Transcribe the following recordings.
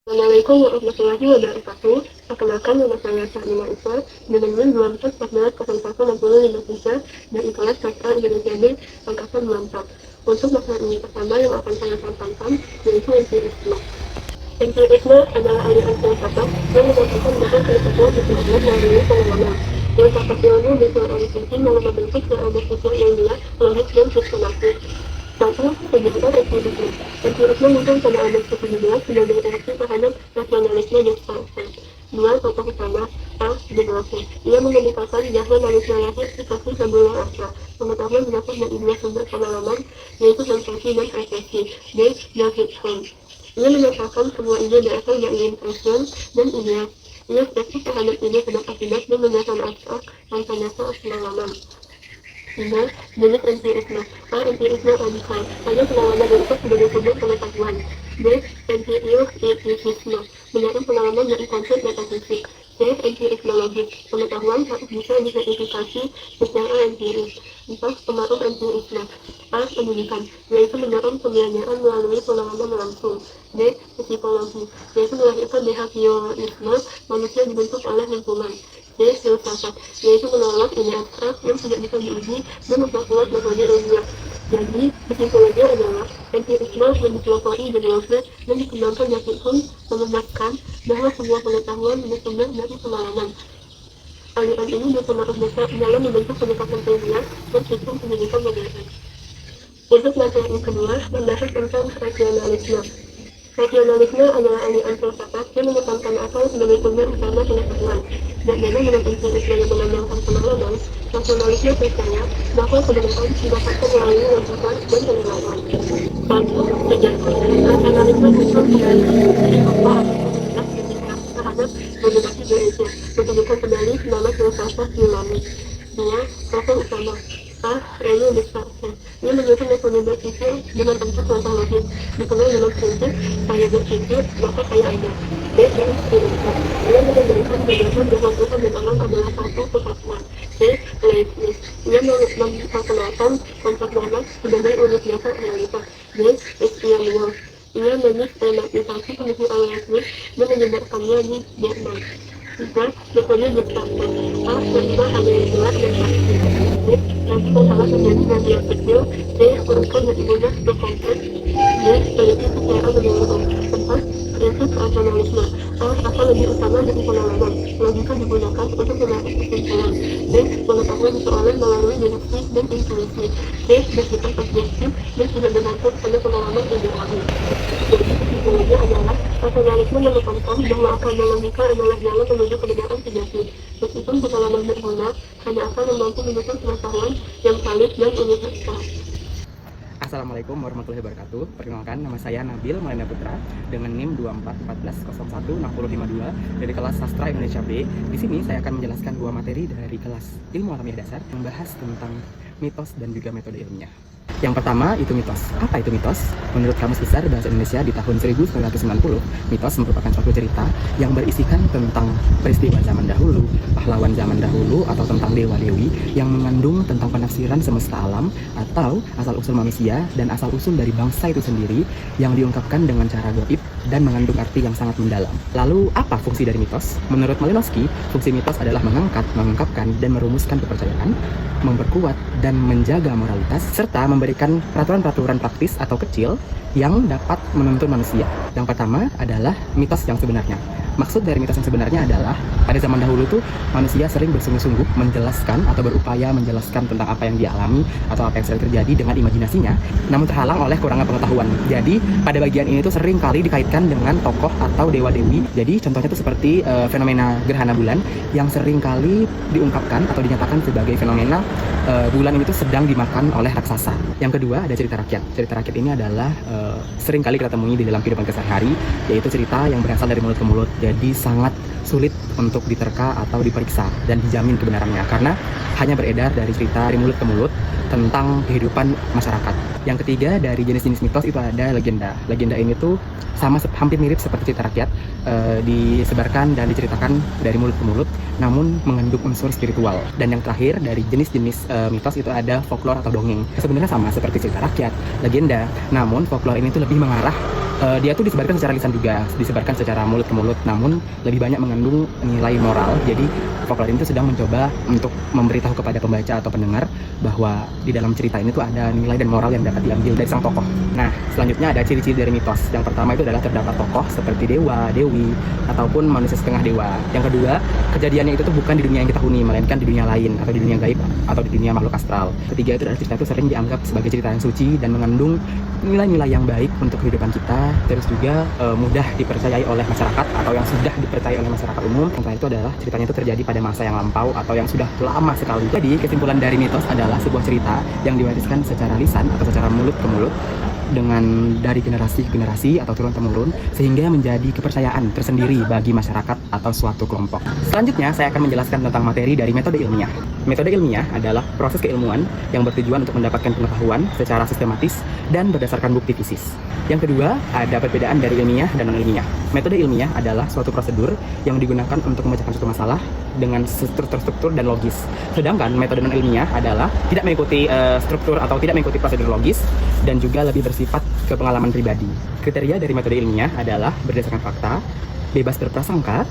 Assalamualaikum warahmatullahi wabarakatuh. Perkenalkan, nama saya Syahmina Isa dengan NIM 2414016053 dari kelas sastra Indonesia B angkatan 24. Untuk masalah ini pertama yang akan saya sampaikan yaitu empirisme. Empirisme adalah aliran filsafat yang menyatakan bahwa pengetahuan disebutkan melalui pengalaman. Filsafat ilmu berperan penting dalam membentuk cara berpikir yang jelas, logis, dan sistematis. Satu, pendidikan empirisme. Empirisme muncul pada abad ke-17 sebagai reaksi terhadap rasionalisme Descartes. Dua, tokoh utama A. Descartes. Ia mengemukakan bahwa manusia lahir dikasih tabula rasa. Pengetahuan dapat dari dua sumber pengalaman, yaitu sensasi dan persepsi. B. David Hume. Ia menyatakan semua ide berasal dari impression dan ideas. Ia skeptis terhadap ide sebab akibat dan gagasan abstrak tanpa dasar pengalaman. 3. Jenis empirisme. A. Empirisme radikal. Hanya pengalaman bentuk sebagai sumber pengetahuan. B. Empiriocriticisme. Menarik pengalaman dari konsep metafisik. C. Empirisme logis. Pengetahuan harus bisa diverifikasi secara empiris. 4. Pengaruh empirisme. A. Pendidikan, yaitu mendorong pembelajaran melalui pengalaman langsung. B. Psikologi, yaitu melahirkan behaviorisme, manusia dibentuk oleh lingkungan. D. Filsafat, yaitu menolak ide abstrak yang tidak bisa diuji dan memperkuat metode ilmiah. Jadi, psikologi adalah empirisme yang dipelopori di Deleuze dan dikembangkan David Hume menegaskan bahwa semua pengetahuan bersumber dari pengalaman. Aliran ini berpengaruh besar dalam membentuk pendekatan ilmiah dan sistem pendidikan modern. Untuk materi yang kedua, membahas tentang rasionalisme. Rasionalisme adalah aliran filsafat yang menekankan akal sebagai sumber utama pengetahuan. Berbeda dengan empirisme yang mengandalkan pengalaman, rasionalisme percaya bahwa kebenaran didapatkan melalui logika dan penilaian. 1. Sejarah. Rasionalisme muncul kembali dari apa terhadap dominasi gereja, menunjukkan kembali nama filsafat Yunani. 2. Tokoh utama. A. Rene Descartes. Ia menyusun metode berpikir dengan empat langkah logis, dikenal dengan prinsip saya berpikir maka saya ada. B. Spinoza. Ia memberikan gagasan bahwa Tuhan dan alam adalah satu kesatuan. C. Leibniz. Ia memperkenalkan konsep monas sebagai unit dasar realitas. D. Christian Wolff. Ia mengistilahkan pemikiran Leibniz dan menyebarkannya di Jerman. 3. Metode Descartes. A. Terima ada yang jelas dan pasti. B. Lakukan salah menjadi bagian kecil. C. Urutkan dari mudah ke kompleks. D. Teliti secara menyeluruh. 4. Prinsip rasionalisme. A. Asal lebih utama dari pengalaman. Logika digunakan untuk menarik kesimpulan. B. Pengetahuan diperoleh melalui deduksi dan intuisi. C. Bersifat objektif dan tidak bergantung pada pengalaman individu. Jadi, kesimpulannya adalah rasionalisme menekankan bahwa akal dan logika adalah jalan menuju kebenaran sejati. Meskipun pengalaman berguna, hanya akal yang mampu mendukung pengetahuan yang valid dan universal. Assalamualaikum warahmatullahi wabarakatuh. Perkenalkan, nama saya Nabil Malena Putra dengan NIM 2414016052 dari kelas Sastra Indonesia B. Di sini saya akan menjelaskan dua materi dari kelas Ilmu Alamiah Dasar yang membahas tentang mitos dan juga metode ilmiah. Yang pertama itu mitos. Apa itu mitos? Menurut Kamus Besar Bahasa Indonesia di tahun 1990, mitos merupakan suatu cerita yang berisikan tentang peristiwa zaman dahulu, pahlawan zaman dahulu, atau tentang dewa-dewi yang mengandung tentang penafsiran semesta alam atau asal-usul manusia dan asal-usul dari bangsa itu sendiri yang diungkapkan dengan cara gaib dan mengandung arti yang sangat mendalam. Lalu, apa fungsi dari mitos? Menurut Malinowski, fungsi mitos adalah mengangkat, mengungkapkan, dan merumuskan kepercayaan, memperkuat dan menjaga moralitas, serta memberikan peraturan-peraturan praktis atau kecil yang dapat menuntun manusia. Yang pertama adalah mitos yang sebenarnya. Maksud dari mitos yang sebenarnya adalah pada zaman dahulu tuh manusia sering bersungguh-sungguh menjelaskan atau berupaya menjelaskan tentang apa yang dialami atau apa yang sedang terjadi dengan imajinasinya, namun terhalang oleh kurangnya pengetahuan. Jadi pada bagian ini tuh sering kali dikaitkan dengan tokoh atau dewa-dewi. Jadi contohnya tuh seperti fenomena gerhana bulan yang sering kali diungkapkan atau dinyatakan sebagai fenomena bulan ini tuh sedang dimakan oleh raksasa. Yang kedua ada cerita rakyat. Cerita rakyat ini adalah sering kali kita temui di dalam kehidupan kesehari-hari, yaitu cerita yang berasal dari mulut ke mulut. Jadi sangat sulit untuk diterka atau diperiksa dan dijamin kebenarannya karena hanya beredar dari cerita dari mulut ke mulut tentang kehidupan masyarakat. Yang ketiga dari jenis-jenis mitos itu ada legenda. Legenda ini tuh sama hampir mirip seperti cerita rakyat, disebarkan dan diceritakan dari mulut ke mulut, namun mengandung unsur spiritual. Dan yang terakhir dari jenis-jenis mitos itu ada folklore atau dongeng. Sebenarnya sama seperti cerita rakyat, legenda, namun folklore ini tuh lebih mengarah Dia tuh disebarkan secara lisan juga, disebarkan secara mulut ke mulut, namun lebih banyak mengandung nilai moral. Jadi folklore ini tuh sedang mencoba untuk memberitahu kepada pembaca atau pendengar bahwa di dalam cerita ini tuh ada nilai dan moral yang dapat diambil dari sang tokoh. Nah, selanjutnya ada ciri-ciri dari mitos. Yang pertama itu adalah terdapat tokoh seperti dewa, dewi, ataupun manusia setengah dewa. Yang kedua, kejadiannya itu tuh bukan di dunia yang kita huni, melainkan di dunia lain, atau di dunia gaib, atau di dunia makhluk astral. Ketiga itu adalah cerita itu sering dianggap sebagai cerita yang suci dan mengandung nilai-nilai yang baik untuk kehidupan kita, terus juga mudah dipercayai oleh masyarakat atau yang sudah dipercayai oleh masyarakat umum. Yang terakhir itu adalah ceritanya itu terjadi pada masa yang lampau atau yang sudah lama sekali. Jadi kesimpulan dari mitos adalah sebuah cerita yang diwariskan secara lisan atau secara mulut ke mulut dengan dari generasi ke generasi atau turun temurun, sehingga menjadi kepercayaan tersendiri bagi masyarakat atau suatu kelompok. Selanjutnya saya akan menjelaskan tentang materi dari metode ilmiah. Metode ilmiah adalah proses keilmuan yang bertujuan untuk mendapatkan pengetahuan secara sistematis dan berdasarkan bukti fisis. Yang kedua, ada perbedaan dari ilmiah dan non-ilmiah. Metode ilmiah adalah suatu prosedur yang digunakan untuk memecahkan suatu masalah dengan struktur dan logis. Sedangkan metode non-ilmiah adalah tidak mengikuti struktur atau tidak mengikuti prosedur logis dan juga lebih bersifat ke pengalaman pribadi. Kriteria dari metode ilmiah adalah berdasarkan fakta, bebas berprasangka,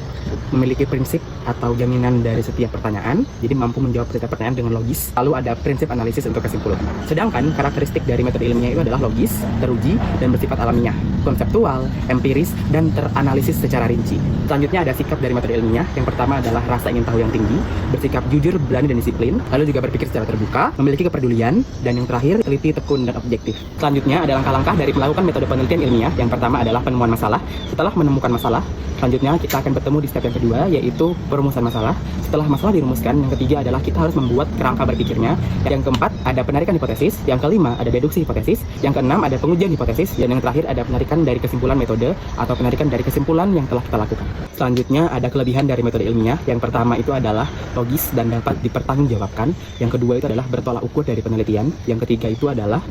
memiliki prinsip atau jaminan dari setiap pertanyaan, jadi mampu menjawab setiap pertanyaan dengan logis, lalu ada prinsip analisis untuk kesimpulan. Sedangkan karakteristik dari metode ilmiah itu adalah logis, teruji, dan bersifat alamiah, konseptual, empiris, dan teranalisis secara rinci. Selanjutnya ada sikap dari metode ilmiah. Yang pertama adalah rasa ingin tahu yang tinggi, bersikap jujur, berani, dan disiplin, lalu juga berpikir secara terbuka, memiliki kepedulian, dan yang terakhir, teliti, tekun, dan objektif. Selanjutnya ada langkah-langkah dari melakukan metode penelitian ilmiah. Yang pertama adalah penemuan masalah. Setelah menemukan masalah, selanjutnya kita akan bertemu di step yang kedua, yaitu perumusan masalah. Setelah masalah dirumuskan, yang ketiga adalah kita harus membuat kerangka berpikirnya. Yang keempat ada penarikan hipotesis. Yang kelima ada deduksi hipotesis. Yang keenam ada pengujian hipotesis. Dan yang terakhir ada penarikan dari kesimpulan metode atau penarikan dari kesimpulan yang telah kita lakukan. Selanjutnya ada kelebihan dari metode ilmiah. Yang pertama itu adalah logis dan dapat dipertanggungjawabkan. Yang kedua itu adalah bertolak ukur dari penelitian. Yang ketiga itu adalah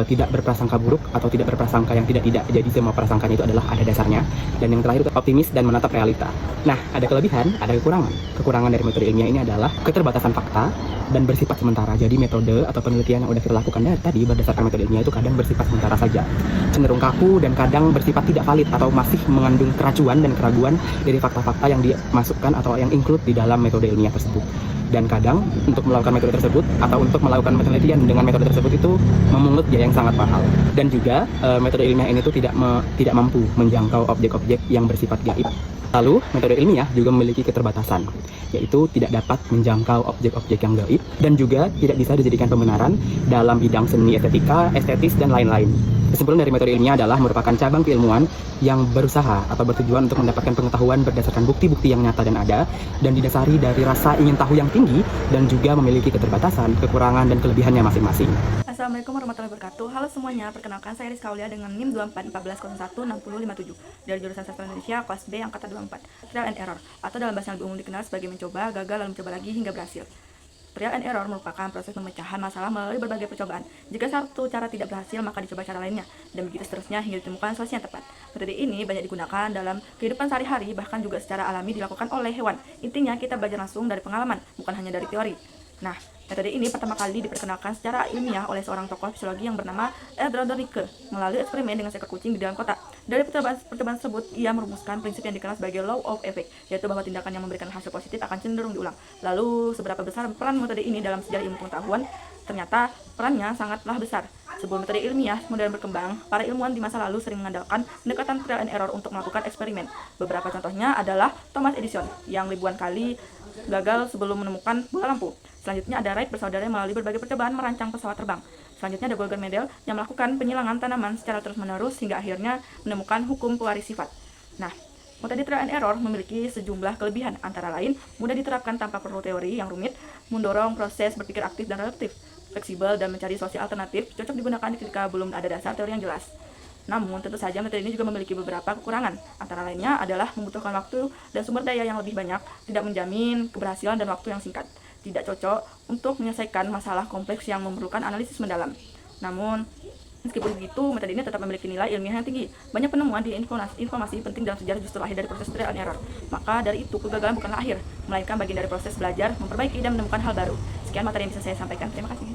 tidak berprasangka buruk atau tidak berprasangka yang tidak-tidak. Jadi semua prasangkanya itu adalah ada dasarnya. Dan yang terakhir itu optimis dan menatap realita. Nah, ada kelebihan, ada kekurangan. Kekurangan dari metode ilmiah ini adalah keterbatasan fakta dan bersifat sementara. Jadi metode atau penelitian yang udah kita lakukan tadi berdasarkan metode ilmiah itu kadang bersifat sementara saja, cenderung kaku dan kadang bersifat tidak valid atau masih mengandung keracuan dan keraguan dari fakta-fakta yang dimasukkan atau yang include di dalam metode ilmiah tersebut. Dan kadang untuk melakukan metode tersebut atau untuk melakukan penelitian dengan metode tersebut itu memungut biaya yang sangat mahal. Dan juga metode ilmiah ini tuh tidak mampu menjangkau objek-objek yang bersifat gaib. Lalu metode ilmiah juga memiliki keterbatasan, yaitu tidak dapat menjangkau objek-objek yang gaib dan juga tidak bisa dijadikan pembenaran dalam bidang seni estetika, estetis, dan lain-lain. Kesimpulan dari metode ilmiah adalah merupakan cabang keilmuan yang berusaha atau bertujuan untuk mendapatkan pengetahuan berdasarkan bukti-bukti yang nyata dan ada, dan didasari dari rasa ingin tahu yang tinggi dan juga memiliki keterbatasan, kekurangan, dan kelebihannya masing-masing. Assalamualaikum warahmatullahi wabarakatuh. Halo semuanya, perkenalkan saya Rizka Aulia dengan NIM 2414016057 dari jurusan Sastra Indonesia kelas B angkatan 24. Trial and error atau dalam bahasa yang lebih umum dikenal sebagai mencoba, gagal, lalu mencoba lagi hingga berhasil. Trial and error merupakan proses pemecahan masalah melalui berbagai percobaan. Jika satu cara tidak berhasil, maka dicoba cara lainnya, dan begitu seterusnya hingga ditemukan solusi yang tepat. Metode ini banyak digunakan dalam kehidupan sehari-hari, bahkan juga secara alami dilakukan oleh hewan. Intinya kita belajar langsung dari pengalaman, bukan hanya dari teori. Nah, metode ini pertama kali diperkenalkan secara ilmiah oleh seorang tokoh fisiologi yang bernama Eldrodorike melalui eksperimen dengan seekor kucing di dalam kotak. Dari percobaan tersebut, ia merumuskan prinsip yang dikenal sebagai law of effect, yaitu bahwa tindakan yang memberikan hasil positif akan cenderung diulang. Lalu, seberapa besar peran metode ini dalam sejarah ilmu pengetahuan? Ternyata perannya sangatlah besar. Sebelum metode ilmiah modern berkembang, para ilmuwan di masa lalu sering mengandalkan pendekatan trial and error untuk melakukan eksperimen. Beberapa contohnya adalah Thomas Edison yang ribuan kali gagal sebelum menemukan bola lampu. Selanjutnya ada Wright bersaudara yang melalui berbagai percobaan merancang pesawat terbang. Selanjutnya ada Gauguin Mendel yang melakukan penyilangan tanaman secara terus-menerus hingga akhirnya menemukan hukum pewaris sifat. Nah, metode trial and error memiliki sejumlah kelebihan, antara lain mudah diterapkan tanpa perlu teori yang rumit, mendorong proses berpikir aktif dan relatif, fleksibel dan mencari solusi alternatif, cocok digunakan ketika belum ada dasar teori yang jelas. Namun, tentu saja metode ini juga memiliki beberapa kekurangan. Antara lainnya adalah membutuhkan waktu dan sumber daya yang lebih banyak, tidak menjamin keberhasilan dan waktu yang singkat, tidak cocok untuk menyelesaikan masalah kompleks yang memerlukan analisis mendalam. Namun, meskipun begitu, metode ini tetap memiliki nilai ilmiah yang tinggi. Banyak penemuan di informasi penting dalam sejarah justru lahir dari proses trial and error. Maka dari itu, kegagalan bukanlah akhir, melainkan bagian dari proses belajar, memperbaiki, dan menemukan hal baru. Sekian materi yang bisa saya sampaikan. Terima kasih.